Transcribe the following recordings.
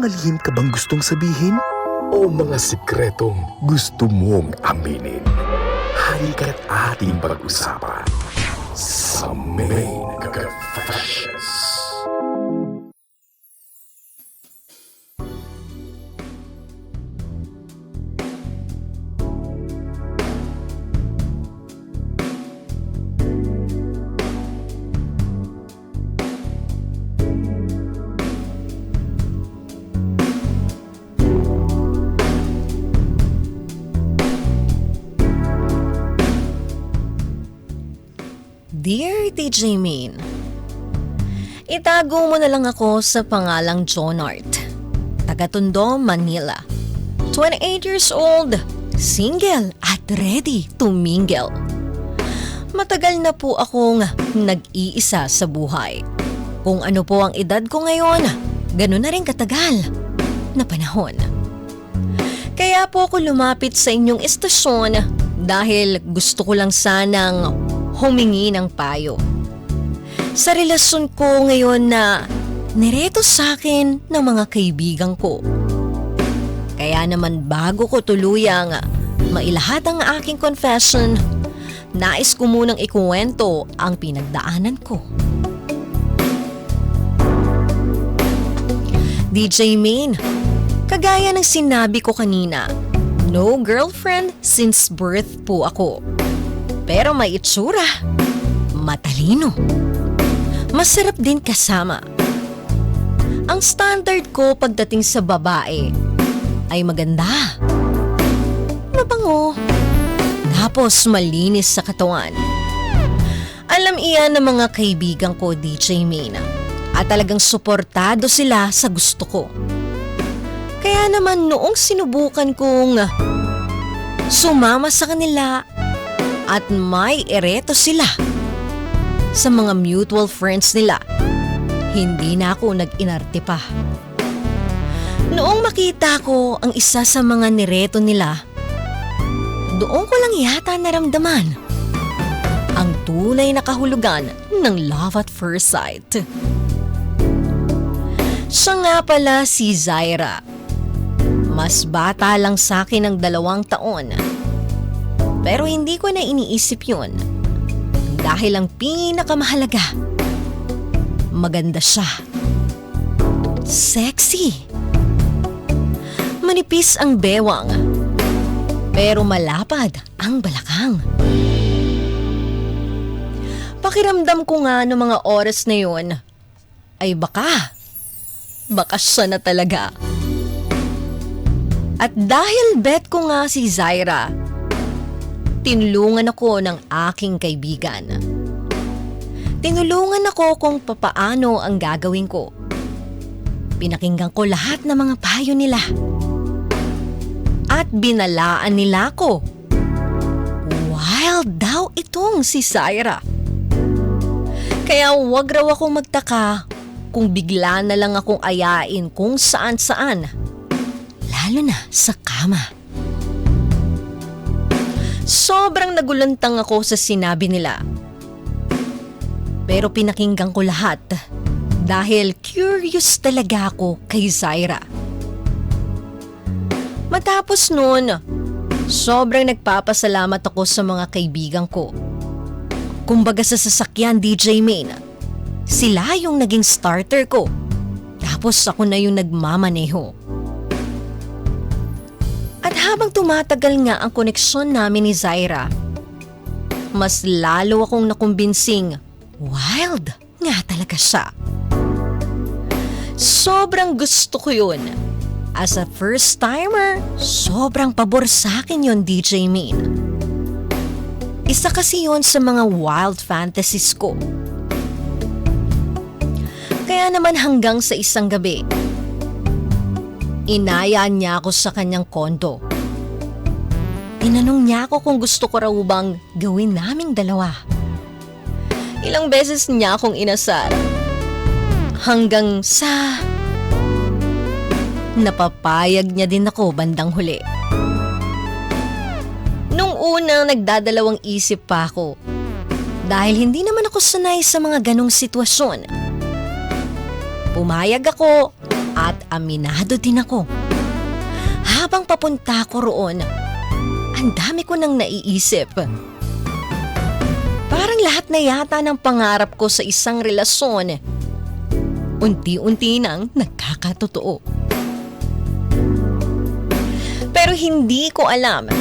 mga lihim ka bang gustong sabihin? O mga sikretong gusto mong aminin? Halika't ating pag-usapan sa Main Confessions. Dear DJ Main, itago mo na lang ako sa pangalang Jonart, taga Tondo, Manila. 28 years old, single at ready to mingle. Matagal na po akong nag-iisa sa buhay. Kung ano po ang edad ko ngayon, ganun na rin katagal na panahon. Kaya po ako lumapit sa inyong estasyon dahil gusto ko lang sanang humingi ng payo sa relasyon ko ngayon na nireto sa akin ng mga kaibigan ko. Kaya naman bago ko tuluyang mailahat ang aking confession, nais ko munang ikuwento ang pinagdaanan ko. DJ Main, kagaya ng sinabi ko kanina, no girlfriend since birth po ako. Pero may itsura, matalino, masarap din kasama. Ang standard ko pagdating sa babae ay maganda, mabango, tapos malinis sa katawan. Alam iyan ng mga kaibigan ko, DJ Main, at talagang suportado sila sa gusto ko. Kaya naman noong sinubukan kong sumama sa kanila at may ereto sila sa mga mutual friends nila, hindi na ako nag-inarte pa. Noong makita ko ang isa sa mga nireto nila, doon ko lang yata naramdaman ang tunay na kahulugan ng love at first sight. Siya nga pala si Zaira. Mas bata lang sa akin ng 2 taon. Pero hindi ko na iniisip yun dahil ang pinakamahalaga, maganda siya. Sexy. Manipis ang bewang, pero malapad ang balakang. Pakiramdam ko nga noong mga oras na yun ay baka siya na talaga. At dahil bet ko nga si Zaira, tinulungan ako ng aking kaibigan. Tinulungan ako kung papaano ang gagawin ko. Pinakinggan ko lahat ng mga payo nila. At binalaan nila ko. Wild daw itong si Zaira. Kaya wag raw akong magtaka kung bigla na lang akong ayain kung saan-saan. Lalo na sa kama. Sobrang nagulantang ako sa sinabi nila. Pero pinakinggan ko lahat dahil curious talaga ako kay Zaira. Matapos noon, sobrang nagpapasalamat ako sa mga kaibigan ko. Kumbaga sa sasakyan, DJ Main, sila yung naging starter ko. Tapos ako na yung nagmamaneho. At habang tumatagal nga ang koneksyon namin ni Zaira, mas lalo akong nakumbinsing wild nga talaga siya. Sobrang gusto ko yun. As a first timer, sobrang pabor sa akin yun, DJ Main. Isa kasi yun sa mga wild fantasies ko. Kaya naman hanggang sa isang gabi, inayaan niya ako sa kanyang kondo. Tinanong niya ako kung gusto ko raw bang gawin naming dalawa. Ilang beses niya akong inasar. Hanggang sa napapayag niya din ako bandang huli. Nung una nagdadalawang isip pa ako. Dahil hindi naman ako sanay sa mga ganong sitwasyon. Pumayag ako At aminado din ako. Habang papunta ko roon, ang dami ko nang naiisip. Parang lahat na yata ng pangarap ko sa isang relasyon, unti-unti nang nagkakatotoo. Pero hindi ko alam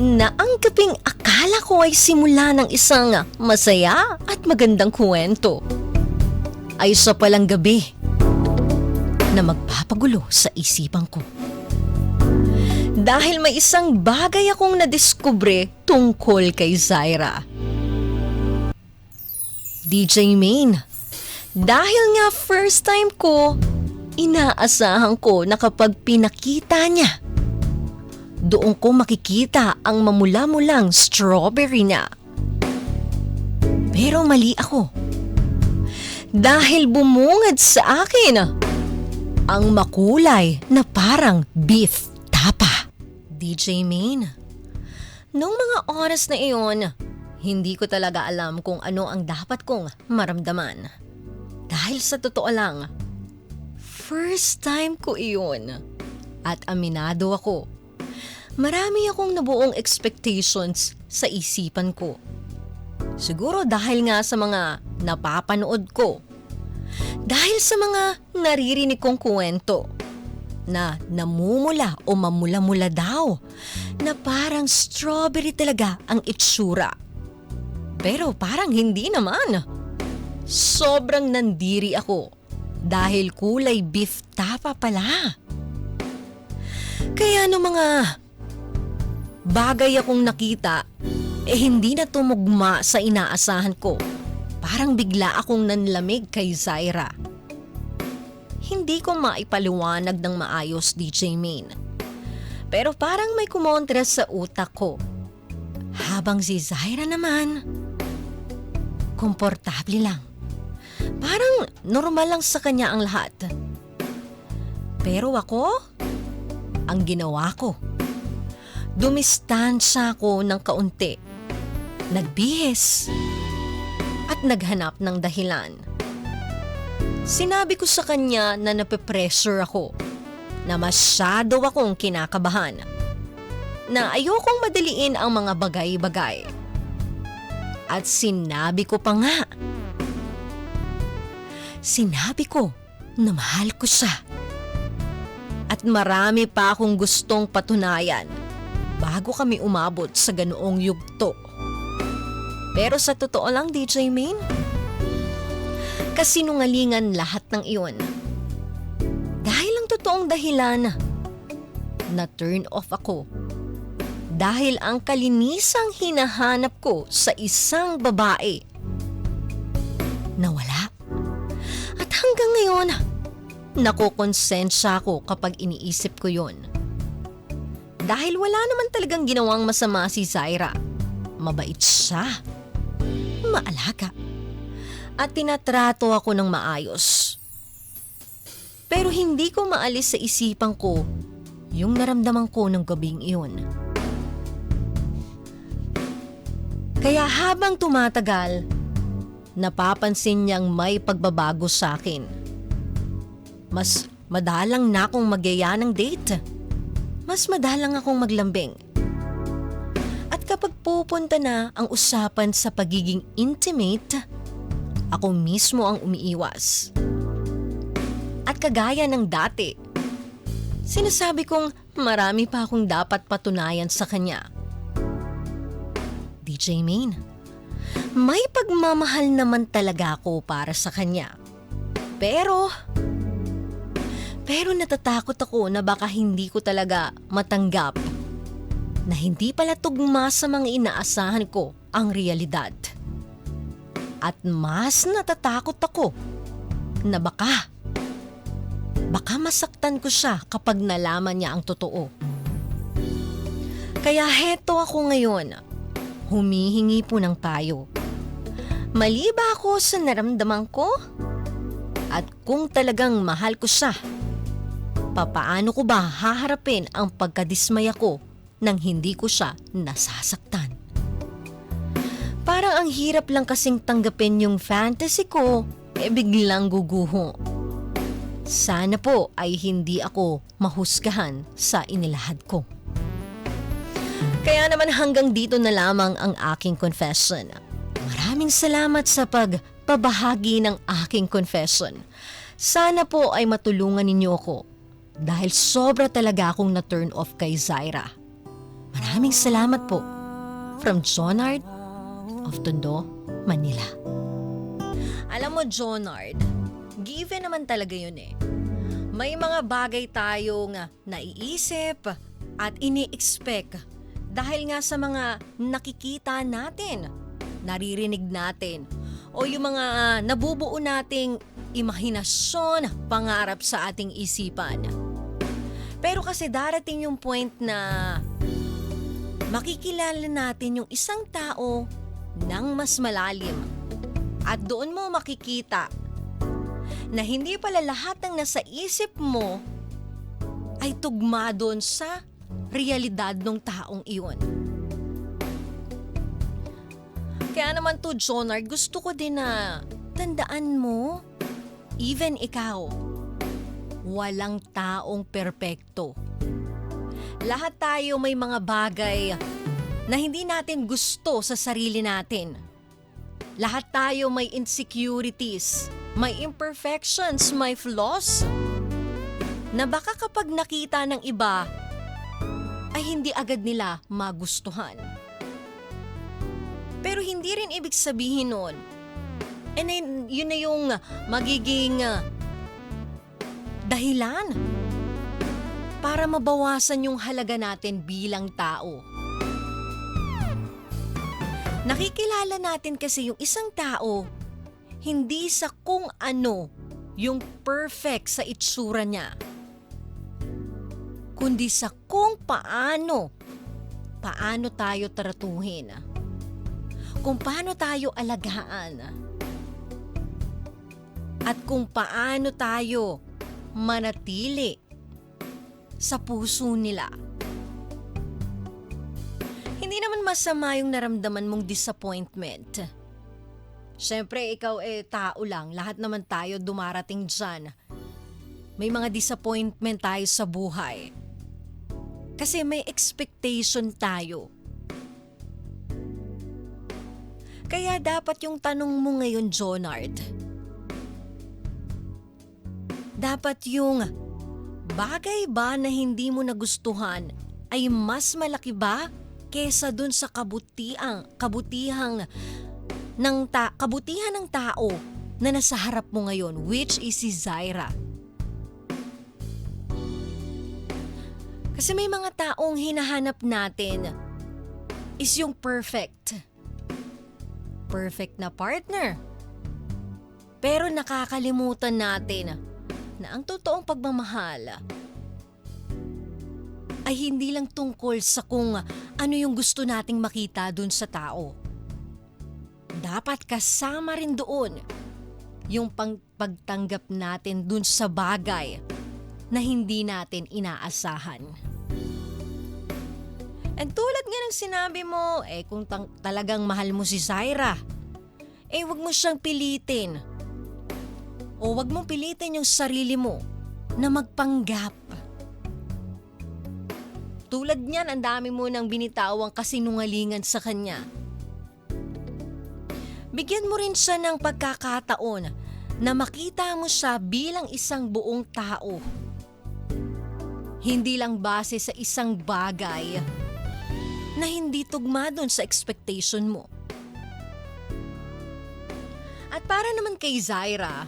na ang gabing akala ko ay simula ng isang masaya at magandang kwento ay sa palang gabi na magpapagulo sa isipan ko. Dahil may isang bagay akong nadiskubre tungkol kay Zaira. DJ Main, dahil nga first time ko, inaasahan ko na kapag pinakita niya, doon ko makikita ang mamula-mulang strawberry niya. Pero mali ako. Dahil bumungad sa akin ang makulay na parang beef tapa. DJ Main, nung mga oras na iyon, hindi ko talaga alam kung ano ang dapat kong maramdaman. Dahil sa totoo lang, first time ko iyon. At aminado ako, marami akong nabuong expectations sa isipan ko. Siguro dahil nga sa mga napapanood ko. Dahil sa mga naririnig kong kwento na namumula o mamula-mula daw na parang strawberry talaga ang itsura. Pero parang hindi naman. Sobrang nandiri ako dahil kulay beef tapa pala. Kaya no mga bagay akong nakita, hindi na tumugma sa inaasahan ko. Parang bigla akong nanlamig kay Zaira. Hindi ko maipaliwanag ng maayos, DJ Main. Pero parang may kumontra sa utak ko. Habang si Zaira naman, komportable lang. Parang normal lang sa kanya ang lahat. Pero ako, ang ginawa ko, dumistansya ko ng kaunti, nagbihis, at naghanap ng dahilan. Sinabi ko sa kanya na nape-pressure ako, na masyado akong kinakabahan, na ayokong madaliin ang mga bagay-bagay. At sinabi ko pa nga, sinabi ko na mahal ko siya. At marami pa akong gustong patunayan bago kami umabot sa ganoong yugto. Pero sa totoo lang, DJ Main, kasinungalingan lahat ng iyon. Dahil ang totoong dahilan, na-turn off ako. Dahil ang kalinisang hinahanap ko sa isang babae, nawala. At hanggang ngayon, nakukonsensya ako kapag iniisip ko yon. Dahil wala naman talagang ginawang masama si Zaira. Mabait siya. Maalaga. At tinatrato ako ng maayos. Pero hindi ko maalis sa isipan ko yung naramdaman ko ng gabing iyon. Kaya habang tumatagal, napapansin niyang may pagbabago sa akin. Mas madalang na akong magyaya ng date. Mas madalang akong maglambing. At kapag pupunta na ang usapan sa pagiging intimate, ako mismo ang umiiwas. At kagaya ng dati, sinasabi kong marami pa akong dapat patunayan sa kanya. DJ Main, may pagmamahal naman talaga ako para sa kanya. Pero natatakot ako na baka hindi ko talaga matanggap na hindi pala tugma sa mga inaasahan ko ang realidad. At mas natatakot ako na baka masaktan ko siya kapag nalaman niya ang totoo. Kaya heto ako ngayon, humihingi po ng payo. Mali ba ako sa naramdaman ko? At kung talagang mahal ko siya, papaano ko ba haharapin ang pagkadismaya ko nang hindi ko siya nasasaktan? Parang ang hirap lang kasing tanggapin yung fantasy ko, biglang guguho. Sana po ay hindi ako mahusgahan sa inilahad ko. Kaya naman hanggang dito na lamang ang aking confession. Maraming salamat sa pagpabahagi ng aking confession. Sana po ay matulungan ninyo ako dahil sobra talaga akong na-turn off kay Zaira. Maraming salamat po. From Jonard of Tondo, Manila. Alam mo, Jonard, given naman talaga yun eh. May mga bagay tayong naiisip at ini-expect dahil nga sa mga nakikita natin, naririnig natin, o yung mga nabubuo nating imahinasyon, pangarap sa ating isipan. Pero kasi darating yung point na makikilala natin yung isang tao ng mas malalim. At doon mo makikita na hindi pala lahat ng nasa isip mo ay tugma doon sa realidad ng taong iyon. Kaya naman to, Jonard, gusto ko din na tandaan mo, even ikaw, walang taong perpekto. Lahat tayo may mga bagay na hindi natin gusto sa sarili natin. Lahat tayo may insecurities, may imperfections, may flaws, na baka kapag nakita ng iba, ay hindi agad nila magustuhan. Pero hindi rin ibig sabihin nun, and then, yun na yung magiging dahilan para mabawasan yung halaga natin bilang tao. Nakikilala natin kasi yung isang tao, hindi sa kung ano yung perfect sa itsura niya, kundi sa kung paano tayo tratuhin, kung paano tayo alagaan, at kung paano tayo manatili sa puso nila. Hindi naman masama yung naramdaman mong disappointment. Siyempre, ikaw tao lang. Lahat naman tayo dumarating dyan. May mga disappointment tayo sa buhay. Kasi may expectation tayo. Kaya dapat yung tanong mo ngayon, Jonard, dapat yung bagay ba na hindi mo nagustuhan ay mas malaki ba kesa dun sa kabutihan ng tao na nasa harap mo ngayon, which is si Zaira. Kasi may mga taong hinahanap natin is yung perfect na partner. Pero nakakalimutan natin na ang totoong pagmamahal ay hindi lang tungkol sa kung ano yung gusto nating makita dun sa tao. Dapat kasama rin doon yung pagtanggap natin dun sa bagay na hindi natin inaasahan. And tulad nga ng sinabi mo, kung talagang mahal mo si Zaira, wag mo siyang pilitin. O wag mong pilitin yung sarili mo na magpanggap. Tulad niyan, ang dami mo nang binitawang kasinungalingan sa kanya. Bigyan mo rin siya ng pagkakataon na makita mo siya bilang isang buong tao. Hindi lang base sa isang bagay na hindi tugma doon sa expectation mo. At para naman kay Zaira,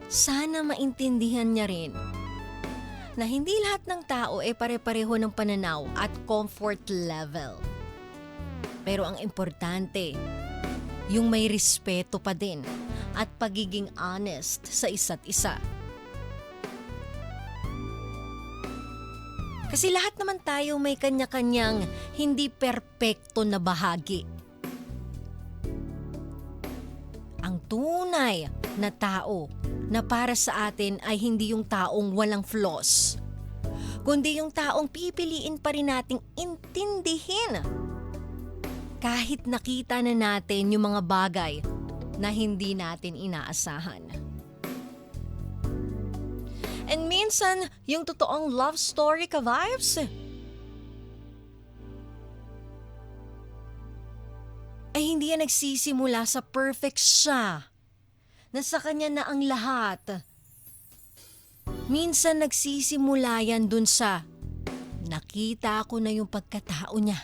sana maintindihan niya rin na hindi lahat ng tao pare-pareho ng pananaw at comfort level. Pero ang importante, yung may respeto pa din at pagiging honest sa isa't isa. Kasi lahat naman tayo may kanya-kanyang hindi perpekto na bahagi. Ang tunay na tao na para sa atin ay hindi yung taong walang flaws, kundi yung taong pipiliin pa rin nating intindihin. Kahit nakita na natin yung mga bagay na hindi natin inaasahan. And minsan, yung totoong love story ka-vibes, ay hindi yan nagsisimula sa perfect siya, na sa kanya na ang lahat. Minsan nagsisimula yan dun sa nakita ko na yung pagkatao niya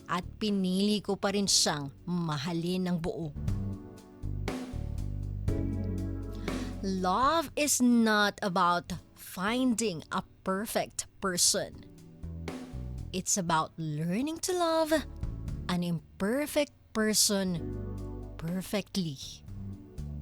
at pinili ko pa rin siyang mahalin ng buo. Love is not about finding a perfect person. It's about learning to love an imperfect person perfectly.